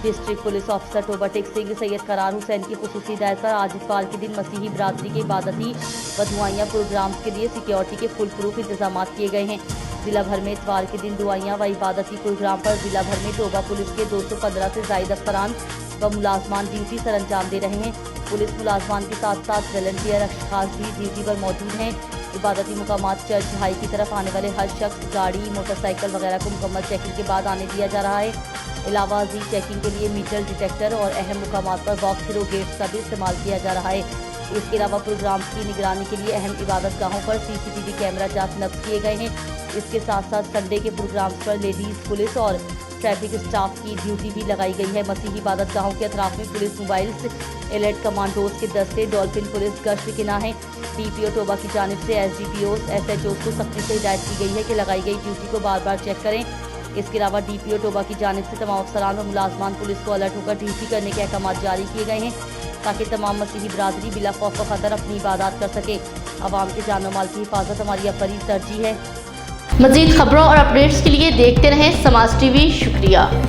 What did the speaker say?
District police officer Toba Tek Singh Syed Qarar Hussain की खुसूसी हिदायत पर आज इतवार के दिन मसीही बिरादरी के इबादती व दुआइयाँ प्रोग्राम्स के लिए सिक्योरिटी के फुल प्रूफ इंतजाम किए गए हैं। जिला भर में इतवार के दिन दुआइयाँ व इबादती प्रोग्राम पर जिला भर में टोबा पुलिस के 215 से ज़ायद अफसरान व मुलाजमान ड्यूटी सर अंजाम दे रहे हैं। पुलिस मुलाजमान के साथ साथ वॉलंटियर अशखास भी ड्यूटी पर मौजूद हैं। इबादती मुकामात चर्च हाई की तरफ आने वाले हर शख्स गाड़ी, मोटरसाइकिल वगैरह को मुकम्मल चेकिंग के बाद आने दिया जा रहा है। अलावा जी चेकिंग के लिए मीटल डिटेक्टर और अहम मुकामात पर वॉक थ्रू गेट्स का भी इस्तेमाल किया जा रहा है। इसके अलावा प्रोग्राम्स की निगरानी के लिए अहम इबादत गाहों पर CCTV कैमरा जांच नस्ब किए गए हैं। इसके साथ साथ संडे के प्रोग्राम्स पर लेडीज़ पुलिस और ट्रैफिक स्टाफ की ड्यूटी भी लगाई गई है। मसीही इबादत गाहों के अतराफ में पुलिस मोबाइल्स, एलर्ट कमांडोज के दस्ते, डॉल्फिन पुलिस गश्त किना है। DPO टोबा की जानिब से SDPOs, SHOs को सख्ती से हिदायत की गई है कि लगाई गई ड्यूटी को बार बार चेक करें। इसके अलावा DPO टोबा की जानिब से तमाम अफसरान व मुलाजमान पुलिस को अलर्ट होकर ड्यूटी करने के अहकाम जारी किए गए हैं ताकि तमाम मसीही बिरादरी बिला खौफ व खतर अपनी इबादत कर सके। आवाम के जान व माल की हिफाजत हमारी अफरी तरजीह है। मज़ीद खबरों और अपडेट्स के लिए देखते रहें समाज TV। शुक्रिया।